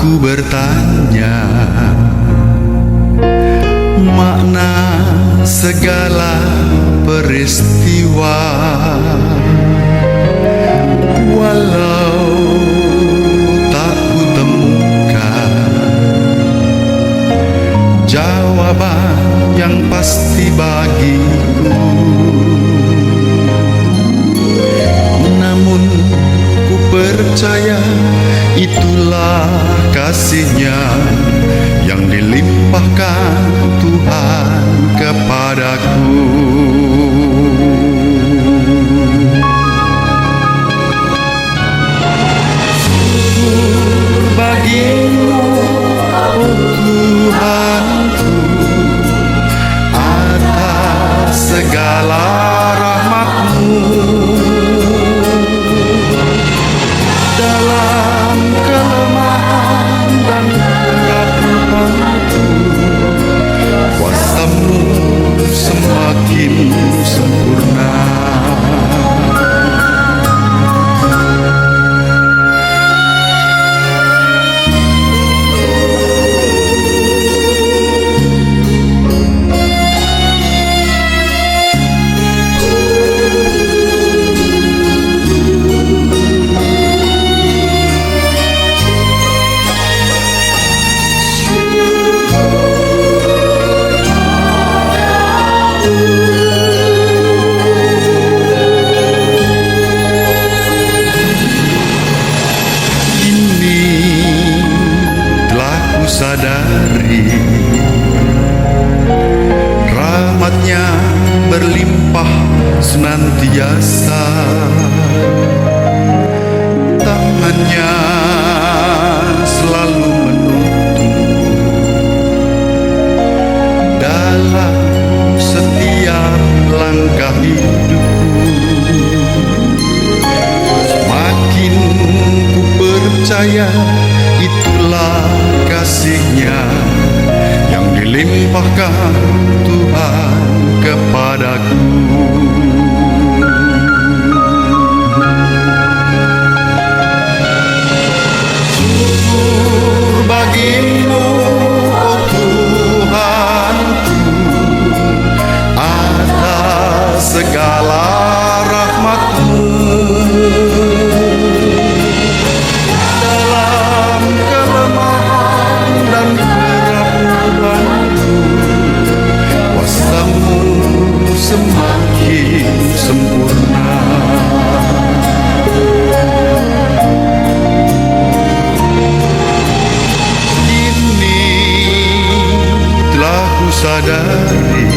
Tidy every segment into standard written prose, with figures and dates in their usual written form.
Aku bertanya makna segala peristiwa, walau tak kutemukan jawaban yang pasti bagiku. Namun ku percaya itulah kasihnya yang dilimpahkan Tuhan kepadaku. Syukur bagimu, oh Tuhanku, atas segala rahmat-Mu. Dalam kelemahan dan keraguanku, kuasa-Mu semakin sempurna. Sadari rahmat-Nya berlimpah senantiasa, tangan-Nya selalu menuntun dalam setiap langkah hidupku. Semakin ku percaya itulah kasih-Nya yang dilimpahkan Tuhan kepadaku. Syukur bagimu, oh Tuhanku, atas segala rahmat-Mu. Semakin sempurna. Kini telah ku sadari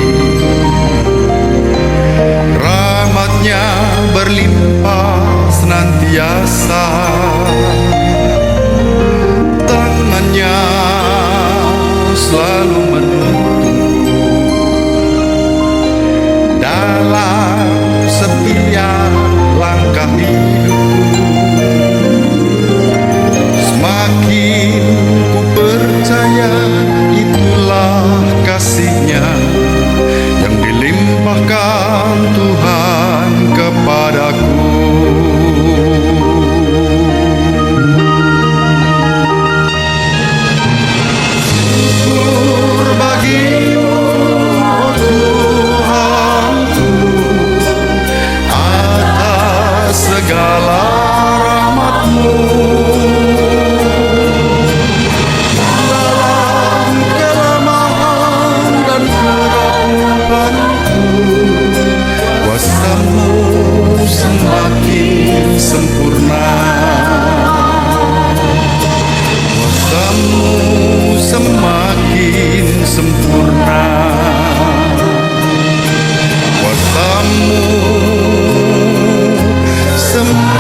rahmat-Nya berlimpah senantiasa, tangan-Nya selalu menuntun dalam setiap langkah hidupku. Semakin ku percaya itulah kasih-Nya yang dilimpahkan Tuhan kepadaku. Syukur bagimu, segala rahmat-Mu. Dalam kelemahan dan keraguanku, kuasa-Mu semakin sempurna. Kuasa-Mu semakin sempurna. Kuasa-Mu semakin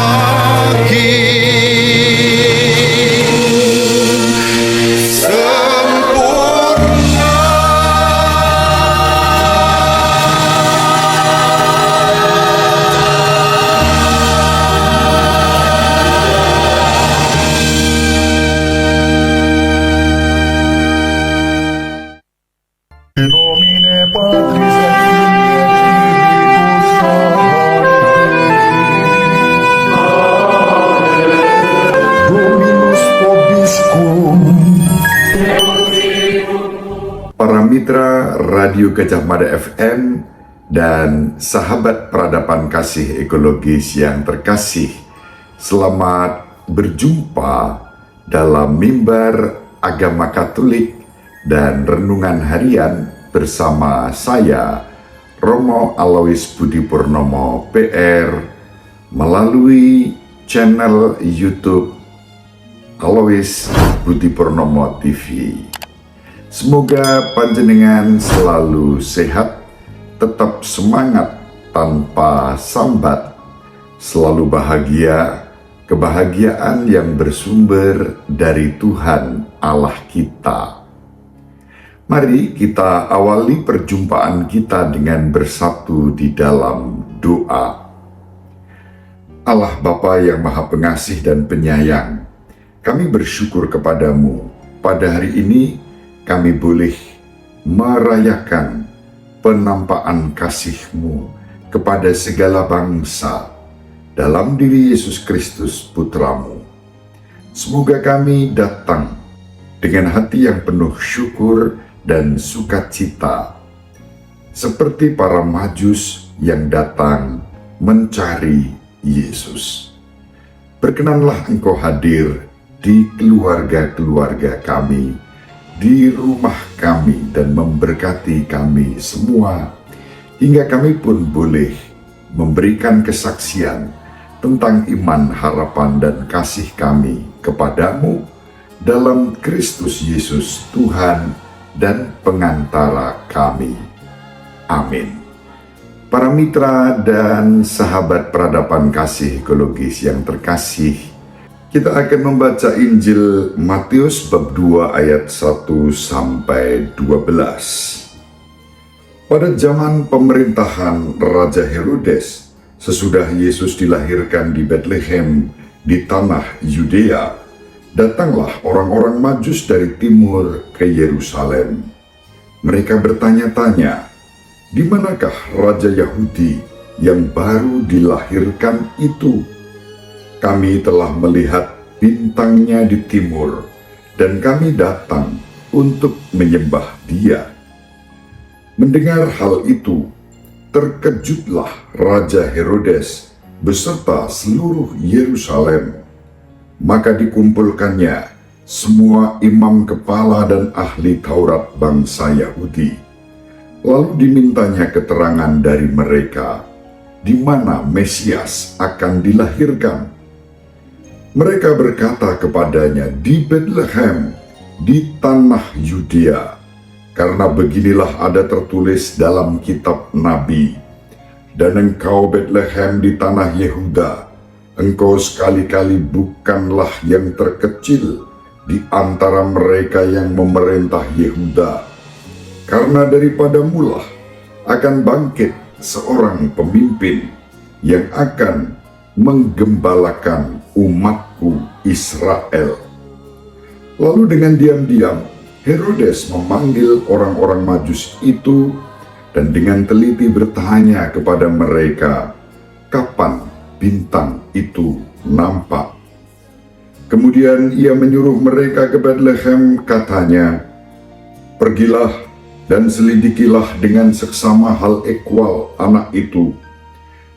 mitra Radio Gajah Mada FM dan sahabat peradaban kasih ekologis yang terkasih, selamat berjumpa dalam mimbar agama Katolik dan renungan harian bersama saya, Romo Alois Budi Purnomo PR, melalui channel YouTube Alois Budi Purnomo TV. Semoga panjenengan selalu sehat, tetap semangat tanpa sambat, selalu bahagia, kebahagiaan yang bersumber dari Tuhan Allah kita. Mari kita awali perjumpaan kita dengan bersatu di dalam doa. Allah Bapa yang Maha Pengasih dan Penyayang, kami bersyukur kepadamu pada hari ini kami boleh merayakan penampakan kasih-Mu kepada segala bangsa dalam diri Yesus Kristus Putra-Mu. Semoga kami datang dengan hati yang penuh syukur dan sukacita, seperti para Majus yang datang mencari Yesus. Berkenanlah Engkau hadir di keluarga-keluarga kami, di rumah kami, dan memberkati kami semua, hingga kami pun boleh memberikan kesaksian tentang iman, harapan, dan kasih kami kepadamu dalam Kristus Yesus Tuhan dan pengantara kami. Amin. Para mitra dan sahabat peradaban kasih ekologis yang terkasih, kita akan membaca Injil Matius bab 2 ayat 1 sampai 12. Pada zaman pemerintahan Raja Herodes, sesudah Yesus dilahirkan di Betlehem di tanah Yudea, datanglah orang-orang Majus dari timur ke Yerusalem. Mereka bertanya-tanya, "Di manakah Raja Yahudi yang baru dilahirkan itu? Kami telah melihat bintangnya di timur, dan kami datang untuk menyembah Dia." Mendengar hal itu, terkejutlah Raja Herodes beserta seluruh Yerusalem. Maka dikumpulkannya semua imam kepala dan ahli Taurat bangsa Yahudi. Lalu dimintanya keterangan dari mereka, di mana Mesias akan dilahirkan. Mereka berkata kepadanya, "Di Betlehem, di tanah Yudea, karena beginilah ada tertulis dalam kitab Nabi, dan engkau Betlehem di tanah Yehuda, engkau sekali-kali bukanlah yang terkecil di antara mereka yang memerintah Yehuda, karena daripada mula akan bangkit seorang pemimpin yang akan menggembalakan umatku Israel." Lalu dengan diam-diam Herodes memanggil orang-orang Majus itu dan dengan teliti bertanya kepada mereka, kapan bintang itu nampak. Kemudian ia menyuruh mereka ke Betlehem, katanya, "Pergilah dan selidikilah dengan seksama hal ekwal anak itu,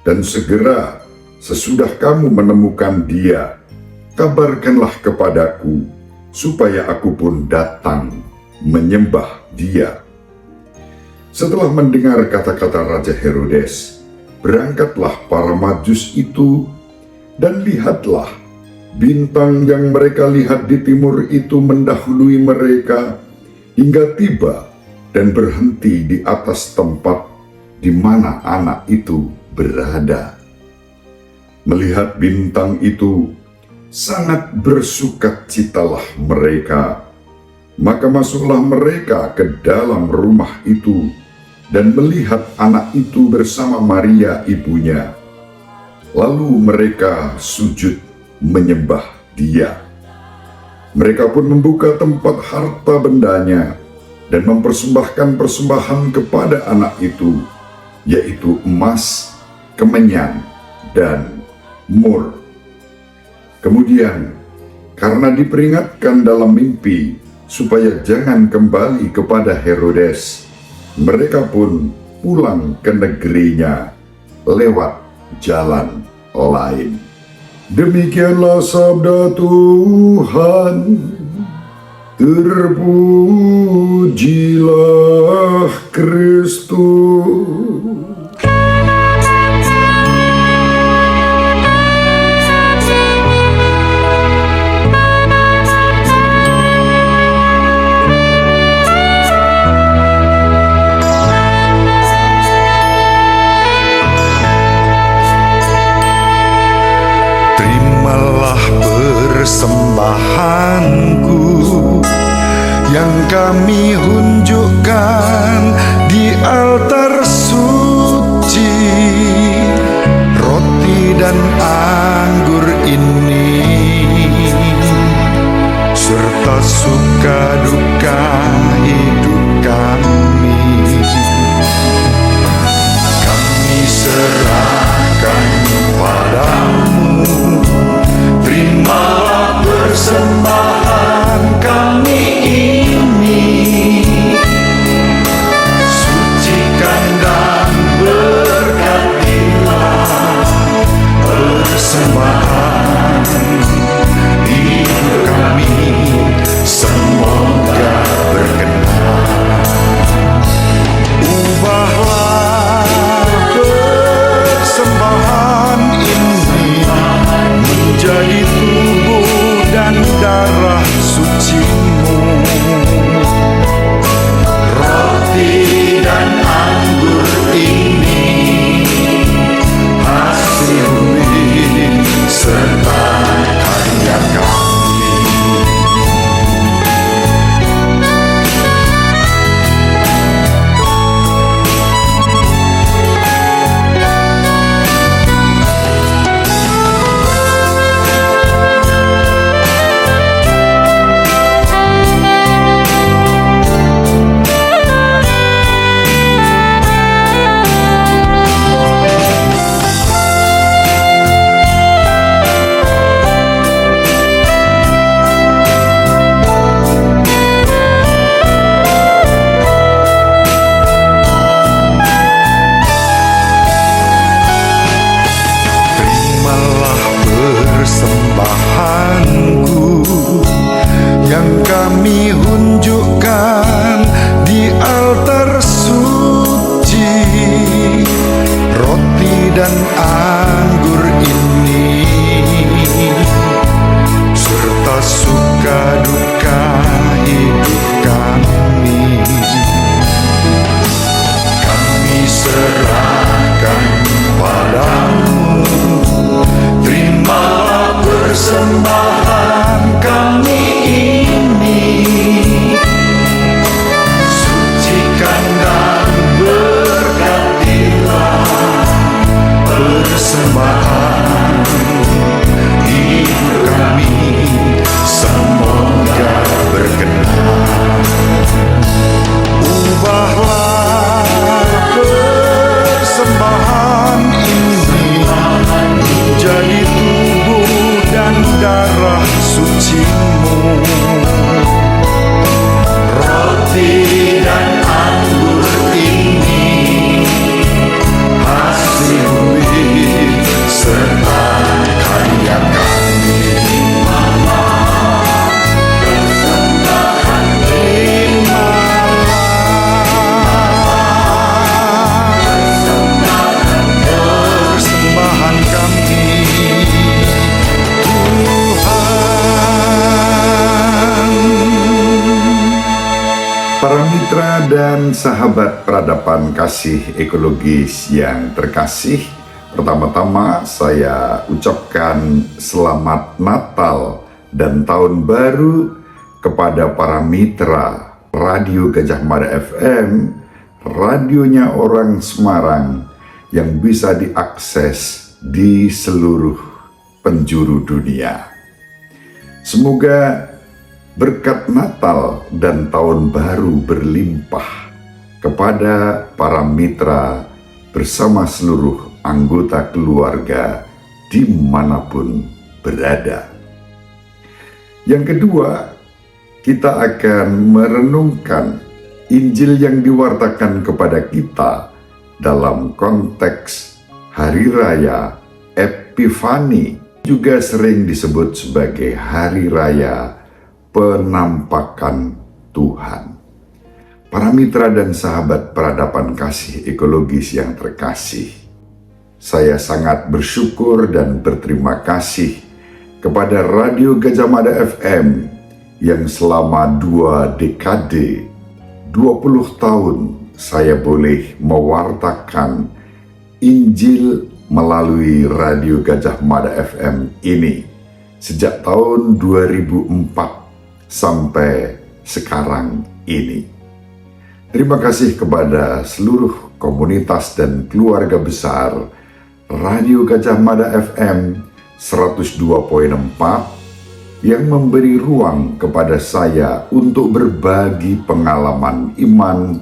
dan segera sesudah kamu menemukan dia, kabarkanlah kepadaku, supaya aku pun datang menyembah dia." Setelah mendengar kata-kata Raja Herodes, berangkatlah para Majus itu, dan lihatlah, bintang yang mereka lihat di timur itu mendahului mereka, hingga tiba dan berhenti di atas tempat di mana anak itu berada. Melihat bintang itu, sangat bersukacitalah mereka. Maka masuklah mereka ke dalam rumah itu, dan melihat anak itu bersama Maria ibunya. Lalu mereka sujud menyembah Dia. Mereka pun membuka tempat harta bendanya, dan mempersembahkan persembahan kepada anak itu, yaitu emas, kemenyan, dan mur. Kemudian, karena diperingatkan dalam mimpi supaya jangan kembali kepada Herodes. Mereka pun pulang ke negerinya lewat jalan lain. Demikianlah sabda Tuhan. Terpujilah Kristus. Terimalah persembahanku yang kami hunjukkan di altar suci. Roti dan anggur ini serta suka duka hidup kami, kami serahkan padamu. Terimalah persembahan kami ini, sucikan dan berkatilah persembahan hidup kami, semoga berkenan. Ubahlah persembahan ini menjadi tubuh dan darah suci-Mu. Roti dan anggur ini hasil bumi serta karya kami. Persembahanku yang kami hunjukkan di altar suci. Roti dan anggur ini serta suka duka hidup kami, kami serahkan padamu. Terimalah persembahan kami ini, sucikan dan berkatilah persembahan hidup kami, semoga berkenan. Ubahlah persembahan ini menjadi tubuh dan darah suci-Mu. Roti dan anggur ini hasil bumi serta karya kami. Persembahan kami, Para mitra dan sahabat peradaban kasih ekologis yang terkasih, pertama-tama saya ucapkan selamat Natal dan Tahun Baru kepada para mitra Radio Gajah Mada FM, radionya orang Semarang yang bisa diakses di seluruh penjuru dunia. Semoga berkat Natal dan Tahun Baru berlimpah kepada para mitra bersama seluruh anggota keluarga dimanapun berada. Yang kedua, kita akan merenungkan Injil yang diwartakan kepada kita dalam konteks Hari Raya Epifani, juga sering disebut sebagai Hari Raya Penampakan Tuhan. Para mitra dan sahabat peradaban kasih ekologis yang terkasih, saya sangat bersyukur dan berterima kasih kepada Radio Gajah Mada FM yang selama 2 dekade, 20 tahun saya boleh mewartakan Injil melalui Radio Gajah Mada FM ini sejak tahun 2004 sampai sekarang ini. Terima kasih kepada seluruh komunitas dan keluarga besar Radio Gajah Mada FM 102.4 yang memberi ruang kepada saya untuk berbagi pengalaman iman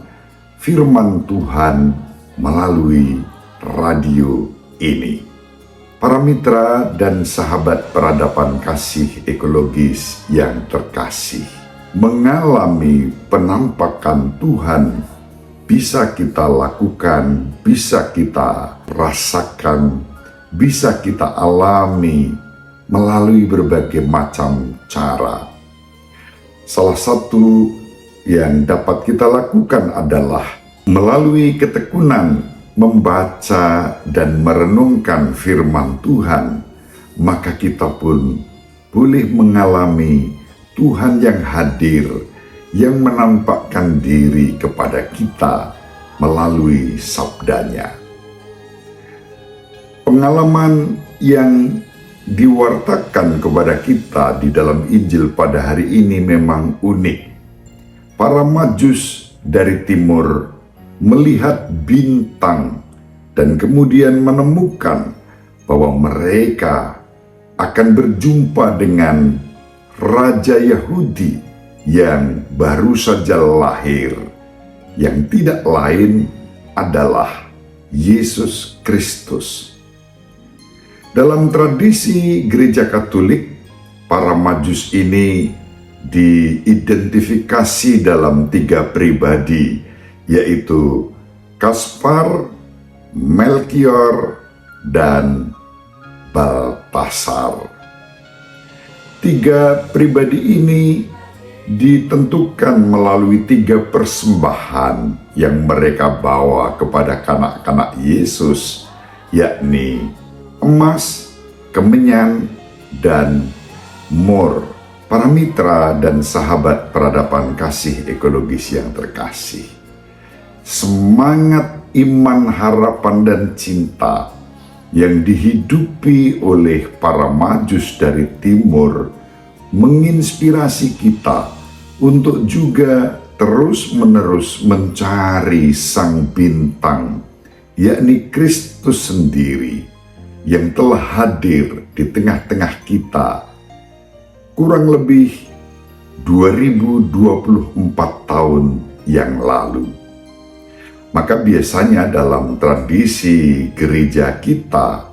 firman Tuhan melalui radio ini. Para mitra dan sahabat peradaban kasih ekologis yang terkasih, mengalami penampakan Tuhan bisa kita lakukan, bisa kita rasakan, bisa kita alami melalui berbagai macam cara. Salah satu yang dapat kita lakukan adalah melalui ketekunan membaca dan merenungkan firman Tuhan, maka kita pun boleh mengalami Tuhan yang hadir, yang menampakkan diri kepada kita melalui sabdanya. Pengalaman yang diwartakan kepada kita di dalam Injil pada hari ini memang unik. Para Majus dari timur melihat bintang dan kemudian menemukan bahwa mereka akan berjumpa dengan Raja Yahudi yang baru saja lahir, yang tidak lain adalah Yesus Kristus. Dalam tradisi Gereja Katolik, para Majus ini diidentifikasi dalam 3 pribadi, yaitu Kaspar, Melkior, dan Baltasar. 3 pribadi ini ditentukan melalui 3 persembahan yang mereka bawa kepada kanak-kanak Yesus, yakni emas, kemenyan, dan mur. Para mitra dan sahabat peradaban kasih ekologis yang terkasih, semangat iman, harapan, dan cinta yang dihidupi oleh para Majus dari timur menginspirasi kita untuk juga terus-menerus mencari sang bintang, yakni Kristus sendiri, yang telah hadir di tengah-tengah kita kurang lebih 2024 tahun yang lalu. Maka biasanya dalam tradisi gereja kita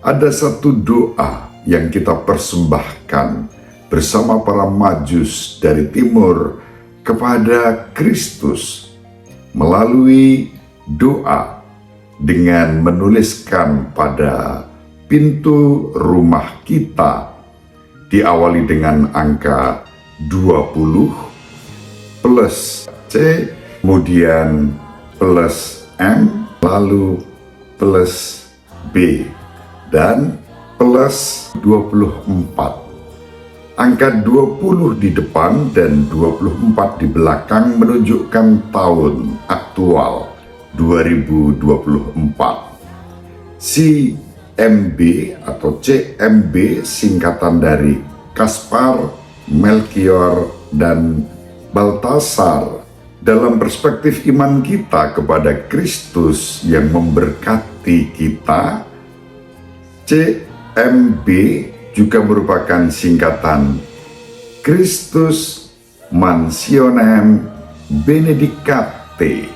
ada satu doa yang kita persembahkan bersama para Majus dari timur kepada Kristus melalui doa dengan menuliskan pada pintu rumah kita, diawali dengan angka 20 plus C, kemudian plus M, lalu plus B, dan plus 24. Angka 20 di depan dan 24 di belakang menunjukkan tahun aktual 2024. CMB atau CMB singkatan dari Kaspar, Melkior, dan Baltasar. Dalam perspektif iman kita kepada Kristus yang memberkati kita, CMB juga merupakan singkatan Christus Mansionem Benedicate,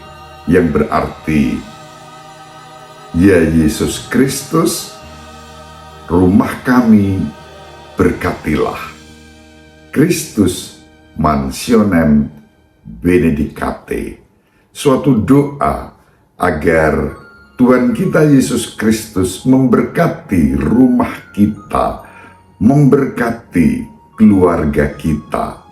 yang berarti, ya Yesus Kristus, rumah kami berkatilah. Kristus Mansionem Benedicate. Suatu doa agar Tuhan kita Yesus Kristus memberkati rumah kita, memberkati keluarga kita.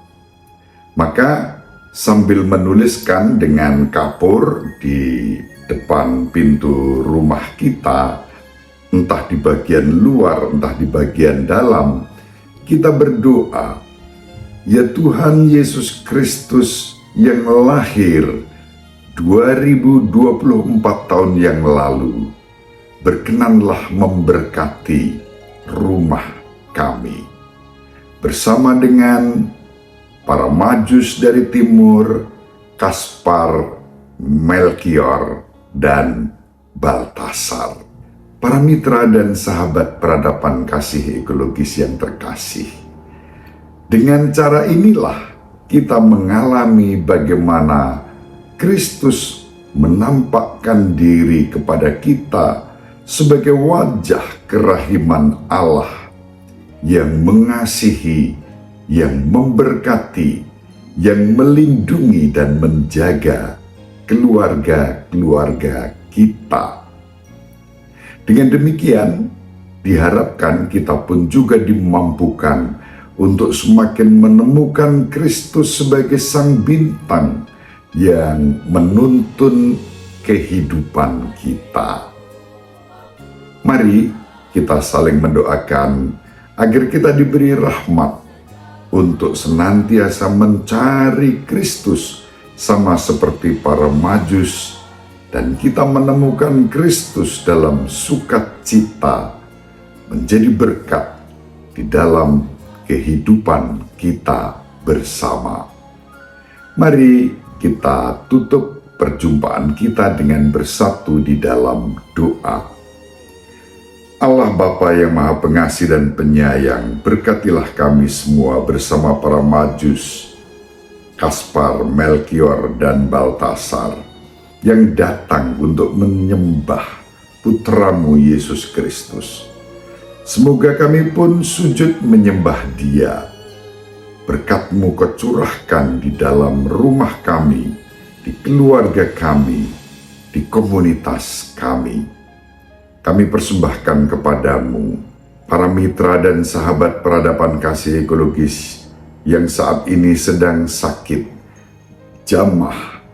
Maka sambil menuliskan dengan kapur di depan pintu rumah kita, entah di bagian luar, entah di bagian dalam, kita berdoa, ya Tuhan Yesus Kristus yang lahir 2024 tahun yang lalu, berkenanlah memberkati rumah kami. Bersama dengan para Majus dari timur, Kaspar, Melkior, dan Baltasar. Para mitra dan sahabat peradaban kasih ekologis yang terkasih. Dengan cara inilah kita mengalami bagaimana Kristus menampakkan diri kepada kita sebagai wajah kerahiman Allah yang mengasihi, yang memberkati, yang melindungi dan menjaga keluarga-keluarga kita. Dengan demikian, diharapkan kita pun juga dimampukan untuk semakin menemukan Kristus sebagai sang bintang yang menuntun kehidupan kita. Mari kita saling mendoakan agar kita diberi rahmat untuk senantiasa mencari Kristus sama seperti para Majus, dan kita menemukan Kristus dalam sukacita menjadi berkat di dalam kehidupan kita bersama. Mari kita tutup perjumpaan kita dengan bersatu di dalam doa. Allah Bapa yang Maha Pengasih dan Penyayang, berkatilah kami semua bersama para Majus, Kaspar, Melkior, dan Baltasar yang datang untuk menyembah Putramu Yesus Kristus. Semoga kami pun sujud menyembah Dia. Berkat-Mu Kau curahkan di dalam rumah kami, di keluarga kami, di komunitas kami. Kami persembahkan kepadamu para mitra dan sahabat peradaban kasih ekologis yang saat ini sedang sakit. Jamah,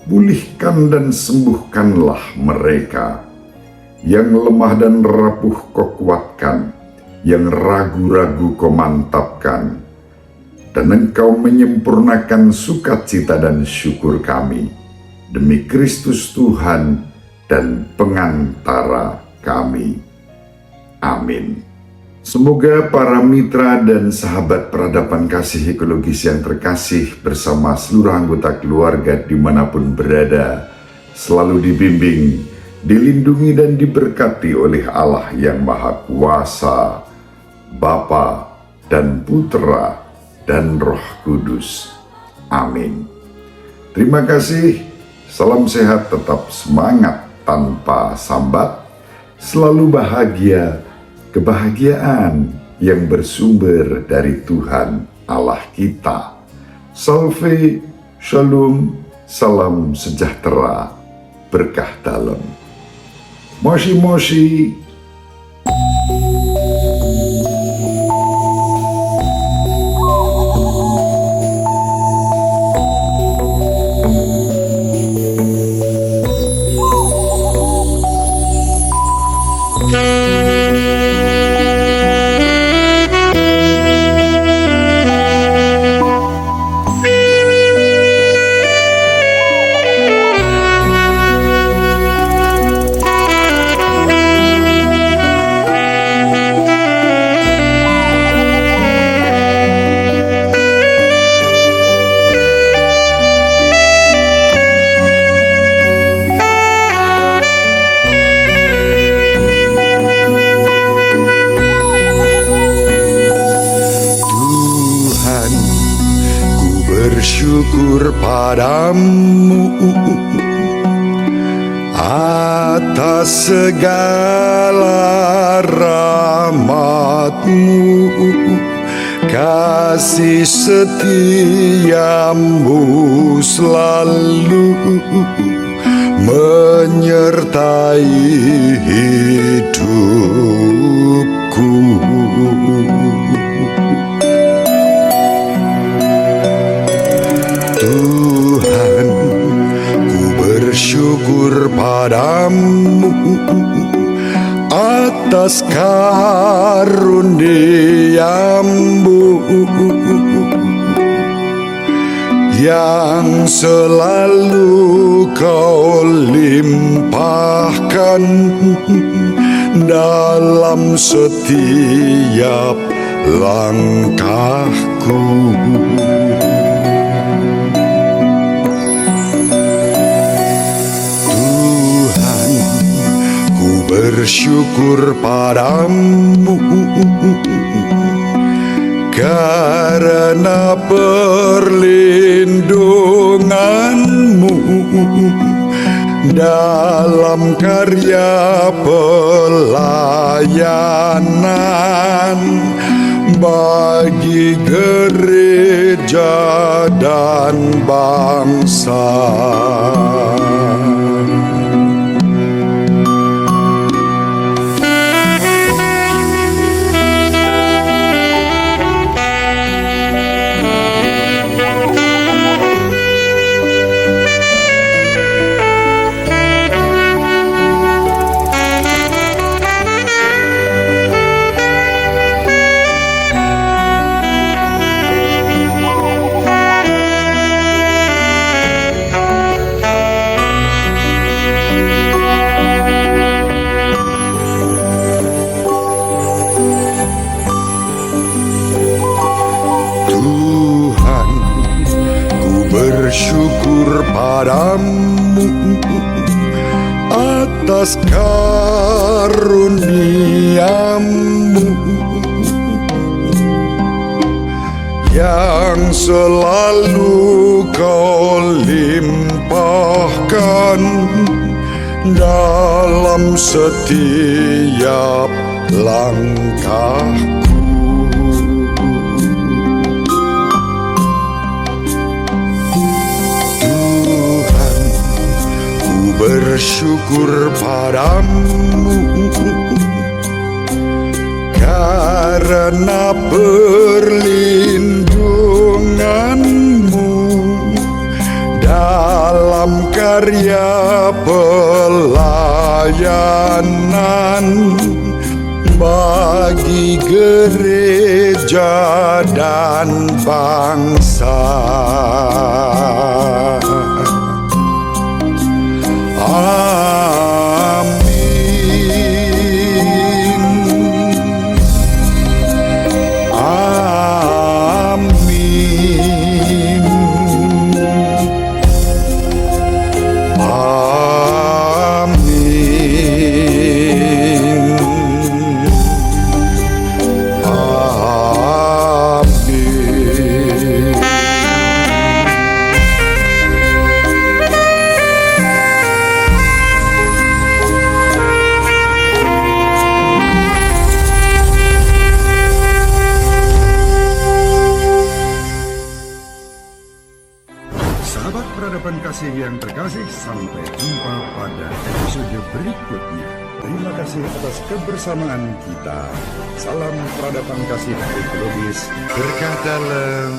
pulihkan dan sembuhkanlah mereka. Yang lemah dan rapuh Kau kuatkan, yang ragu-ragu Kau mantapkan, dan Engkau menyempurnakan sukacita dan syukur kami demi Kristus Tuhan dan pengantara kami. Amin. Semoga para mitra dan sahabat peradaban kasih ekologis yang terkasih bersama seluruh anggota keluarga dimanapun berada selalu dibimbing, dilindungi dan diberkati oleh Allah yang Maha Kuasa, Bapa dan Putra dan Roh Kudus. Amin. Terima kasih. Salam sehat, tetap semangat tanpa sambat, selalu bahagia, kebahagiaan yang bersumber dari Tuhan Allah kita. Salve, shalom, salam sejahtera, berkah dalam. Moshi moshi. Bersyukur padamu atas segala rahmat-Mu kasih setiamu selalu menyertai hidupku. Tuhan, ku bersyukur padamu atas karuniamu yang selalu kau limpahkan dalam setiap langkahku. Tuhan, ku bersyukur padamu karena perlindunganmu dalam karya pelayanan bagi gereja dan bangsa. Bersyukur padamu atas karuniamu yang selalu kau limpahkan dalam setiap langkahku. Bersyukur padamu karena perlindunganmu dalam karya pelayanan bagi gereja dan bangsa. Amin. Amin. Sahabat peradaban kasih yang terkasih, sampai jumpa pada episode berikutnya. Terima kasih atas kebersamaan kita. Salam peradaban kasih ekologis. Berkah dalam.